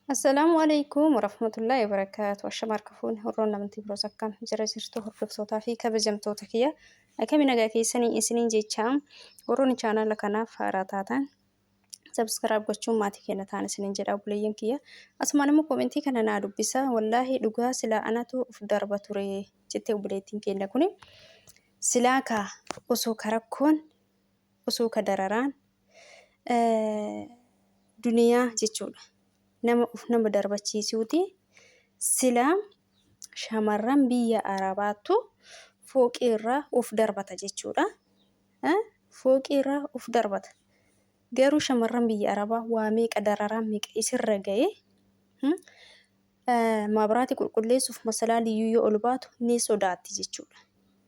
Assalaamu alaykum warahmatullahi wabarakaatu. Washamarka kafuun horroon namantii biroo sakkaan jira jirtu hordoftootaa fi kabajamtoota kiyya. Akkami nagaa keessanii isiniin jechaa warroonni chaanala kanaaf haaraa taatan sabskiraayib gochuun maatii keenya ta'an isiniin jedha obboleeyyan kiyya. Asumaan immoo koomentii kana naa dubbisa. Wallaahi dhugaa silaa anatu of darba ture jettee obboleettiin keenya kuni. Silaa kaa osoo karakkoon osoo ka dararaan duniyaa jechuudha. Nama darbachiisuuti. Silaa shamarran biyya Arabaatu fooqii irraa of darbata jechuudha. Fooqii irraa of darbata. Garuu shamarran biyya Arabaa waa meeqa dararaan meeqa isirra ga'ee maabiraati qulqulleessuuf masalaa liyyuu yoo ol baatu ni sodaatti jechuudha.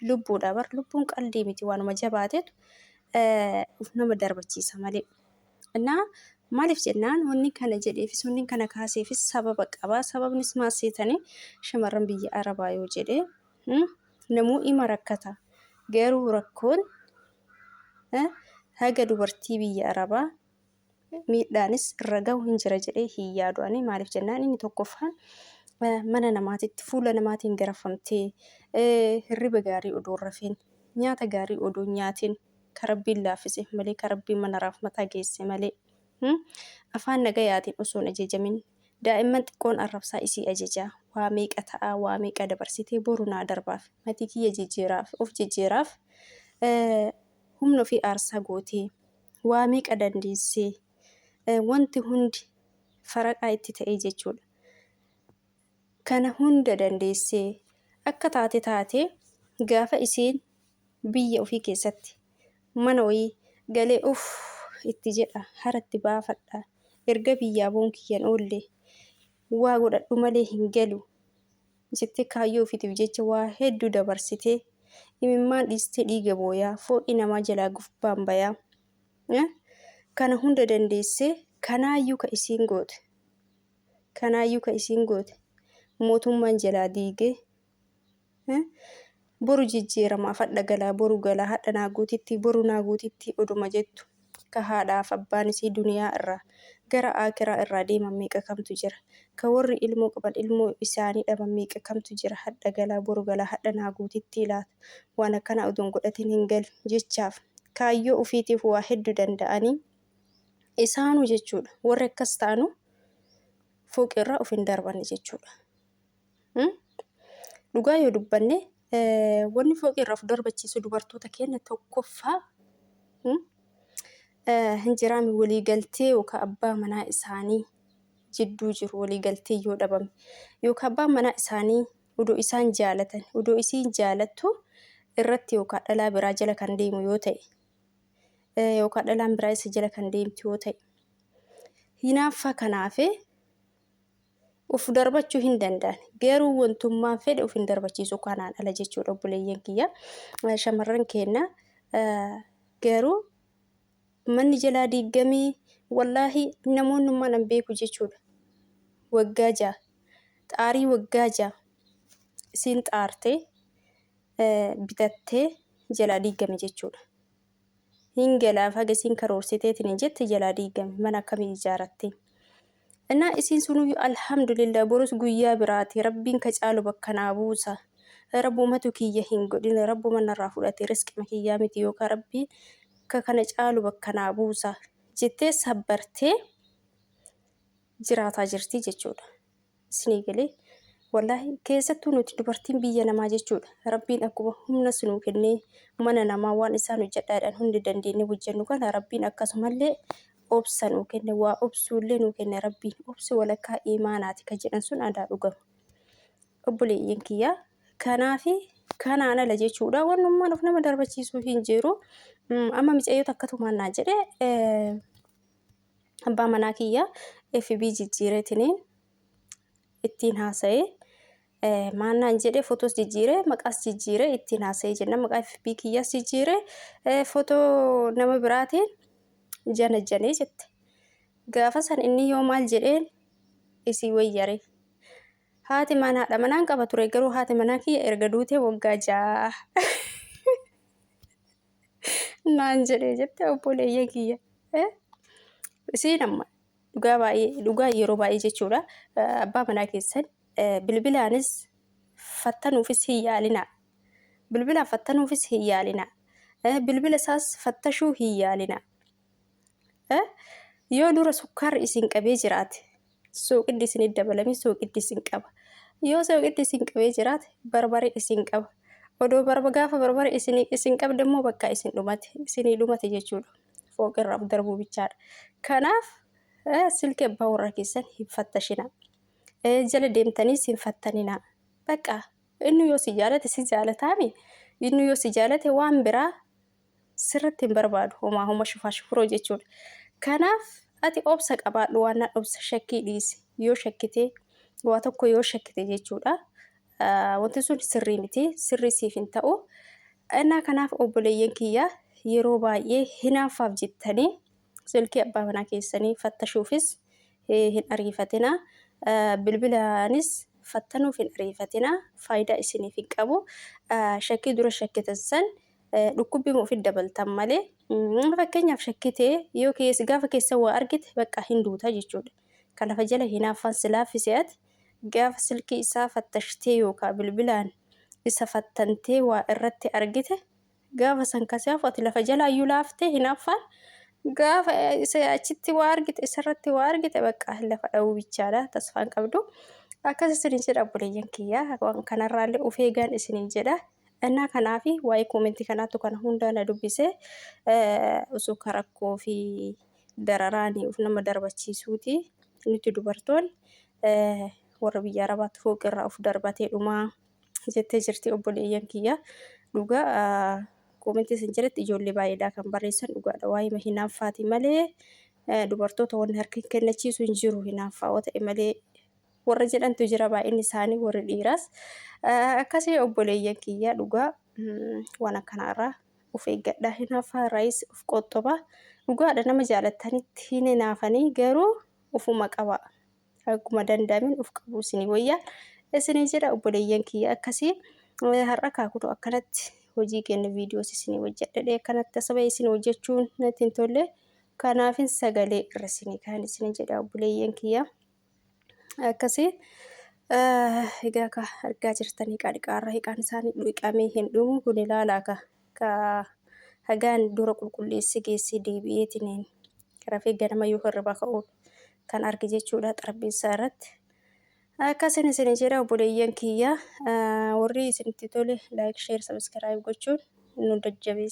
Lubbuudha bar lubbuun qalbii miti waanuma jabaatetu nama darbachiisa malee. Innaa maaliif jennaan wanni kana jedheefis wanni kana kaaseefis sababa qaba. Sababnis maal seetanii shamarran biyya Arabaa yoo jedhee namuu ima rakkata. Garuu rakkoon haga dubartii biyya Arabaa miidhaanis irra gahu hin jira jedhee hin yaadu. Maaliif jennaan inni tokkoffaan mana namaatitti fuula namaatiin garafamtee hirriba gaarii odoo rafeen nyaata gaarii odoo nyaatiin karabbiin laaffise malee karabbiin manaraaf mataa geesse malee. Afaan nagayaatiin osoo hin ajajamin daa'imman xiqqoon arrabsaa isii ajajaa waa meeqa ta'a waa meeqa dabarsitee boru naa darbaaf matii kiyya jijjiiraaf of jijjiiraaf humna ofii aarsaa gootee waa meeqa dandeessee wanti hundi faraqaa itti ta'ee jechuudha. Kana hunda dandeessee akka taate gaafa isiin biyya ofii keessatti mana wayii galee itti jedha haratti baafadha erga biyyaa boon kiyyan oolle waa godhadhu malee hin galu jettee kaayyoo ofiitiif jecha waa hedduu dabarsitee imimmaan dhiistee dhiiga booyaa fooqii namaa jalaa gubbaan bayaa kana hunda dandeessee kanaayyuu ka isiin goote mootummaan jalaa diigee boru jijjiiramaa fadha galaa boru galaa hadha naa guutitti boru naa guutitti oduma jettu. Ka haadhaaf abbaan isii duniyaa irraa gara akiraa irraa deeman meeqa kamtu jira. Ka warri ilmoo qaban ilmoo isaanii dhaban meeqa kamtu jira. Hadha galaa boru galaa hadha naa guutitti laata. Waan akkana odoon godhatin hin galu jechaaf kaayyoo ofiitiif waa hedduu danda'anii isaanuu jechuudha. Warri akkas ta'anu fooqirraa of hin darbanne jechuudha. Dhugaa yoo dubbanne wanni fooqirraa of darbachiisu dubartoota keenya tokkoffaa hinjiraami waliigaltee yookaan abbaa manaa isaanii jidduu jiru waliigaltee yoo dhabame yookaan abbaan manaa isaanii odoo isaan jaalatan odoo isiin jaalattu irratti yookaan dhalaa biraa jala kan deemu yoo ta'e yookaan dhalaan biraa isa jala kan deemtu yoo ta'e hinaaffaa kanaafee of darbachuu hin danda'an. Garuu wantummaan fedhe of hin darbachiisu kanaan ala jechuudha obboleeyyan kiyya. Shamarran keenya garuu manni jalaa diigamee wallaahi namoonni mana beeku jechuudha. Waggaa 6 xaarii waggaa 6 isiin xaartee bitattee jalaa diigame jechuudha. Hin galaaf haga isiin karoorsiteetiin jette jalaa diigame mana akkamii ijaaratte. Innaa isiin sunuyyuu alhamdulillah borus guyyaa biraati rabbiin ka caalu bakka naa buusa. Rabbumatu kiyya hin godhin rabbuma narraa fudhate riskima kiyyaa miti yookaan rabbii kana caalu bakka naa buusa jettee sabbartee jiraataa jirti jechuudha. Isinii galee wallaahi keessattuu nuti dubartiin biyya namaa jechuudha. Rabbiin akkuma humna sinuu kennee mana namaa waan isaan hojjedhaadhaan hundi dandeenye hojjennu kana rabbiin akkasumallee obsa nuu kenne waa obsuullee nuu kenne rabbiin obsi walakkaa imaanaati ka jedhan sun aadaa dhugama. Obboleeyyan kiyyaa kanaafi kanaan ala jechuudha wannummaan of nama darbachiisuu hin jiru. Amma micayyoo akkatumaan naa jedhee abbaa manaa kiyya FB jijjiireetiniin ittiin haasa'ee maannaan jedhee fotoos jijjiiree maqaas jijjiiree ittiin haasa'ee jenna maqaa FB kiyyaas jijjiiree fotoo nama biraatiin janajjanee jette. Gaafa san inni yoo maal jedheen isii wayyare. Haati manaadha manaan qaba ture garuu haati manaa kiyya erga duutee waggaa 6 naan jedhee jette obboleeyyan kiyya. Isiin amma dhugaa yeroo baay'ee jechuudha. Abbaa manaa keessan bilbilaanis fattanuufis hin yaalinaa. Bilbilaan fattanuufis hin yaalinaa. Bilbila isaas fattashuu hin yaalinaa. Yoo dura sukkaarri isin qabee jiraate sooqiddi isin dabalamee sooqiddi isin qaba. Yoo sooqiddi isin qabee jiraate barbaree isin qaba. Odoo gaafa barbaree isin qabde immoo bakka isinii dhumate jechuudha. Fooqirraa darbuu bichaadha. Kanaaf silkii abbaa warraa keessan hin fattashinaa. Jala deemtaniis hin fattaninaa. Bakka inni yoo si jaalate si jaalataami. Inni yoo si jaalate waan biraa sirriitti hin barbaadu. Homa shufaa shufuroo jechuudha. Kanaaf ati obsa qabaadhu waan obsa shakkii dhiisi. Yoo shakkitee waa tokko yoo shakkite jechuudha. Wanti sun sirrii miti. Sirrii siif hin ta'u. Innaa kanaaf obboleeyyan kiyyaa yeroo baay'ee hinaaffaaf jettanii silkii abbaa manaa keessanii fattashuufis hin ariifatinaa. Bilbilaanis fattanuuf hin ariifatinaa. Faayidaa isiniif hin qabu. Shakkii dura shakkitan san dhukkubbii ofitti dabaltan malee fakkeenyaaf shakkitee yoo gaafa keessa waa argite bakka hin duuta jechuudha. Kan lafa jala hinaaffaan si laaffisee ati gaafa silkii isaa fattashtee yookaan bilbilaan isa fattantee waa irratti argite gaafa san kasaaf ati lafa jala iyyuu laaftee hinaaffaan gaafa isa achitti waa argite isarratti waa argite bakka lafa dha'uu bichaadha tasfaan qabdu. Akkas isiniin jedha obboleeyyan kiyyaa waan kanarraallee of eegaan isiniin jedha. Innaa kanaafi waa'ee koomentii kanaatu kana hundaa na dubbise osoo karakkoo fi dararaanii of nama darbachiisuuti. Nuti dubartoonni warra biyya arabaatti fooqirraa of darbatee dhumaa jettee jirti obboleeyyan kiyyaa. Dhugaa koomentii isin jedhatti ijoollee baay'eedhaa kan barreessan dhugaadha. Waa'ee hinaaffaati malee dubartoota wanni harka kennachiisu hin jiru hinaaffaa ta'e malee warra jedhantu jira baay'inni isaanii warri dhiiraas. Akkasii obboleeyyan kiyyaa dhugaa waan akkanaarraa of eeggadhaa. Hinaaffaa irraayis of qoxxobaa. Dhugaadha nama jaalattanitti hin hinaafanii garuu ofuma qaba. Akkuma danda'amin of qabuu isinii wayyaa. Isinii jedha obboleeyyan kiyyaa akkasii har'a kaakuu akkanatti hojii kenna viidiyoos isinii hojjedhee akkanatti asaba isinii hojjechuun natti hin tolle. Kanaafin sagalee irra isinii kaan isinii jedha obboleeyyan kiyyaa. Akkasii egaa akka argaa jirtanii qaadhiqaarra hiiqaan isaanii dhiqamee hin dhumu kun ilaalaa ka hagaan dura qulqulleessi geessi deebi'eetiin rafee ganama yoo hirriba ka'uun kan arge jechuudha xarbeessaa irratti. Akkasiin isin jedha obboleeyyan kiyyaa warri isinitti tole laayik sheer sabiskiraayib gochuun nu jajjabeessa.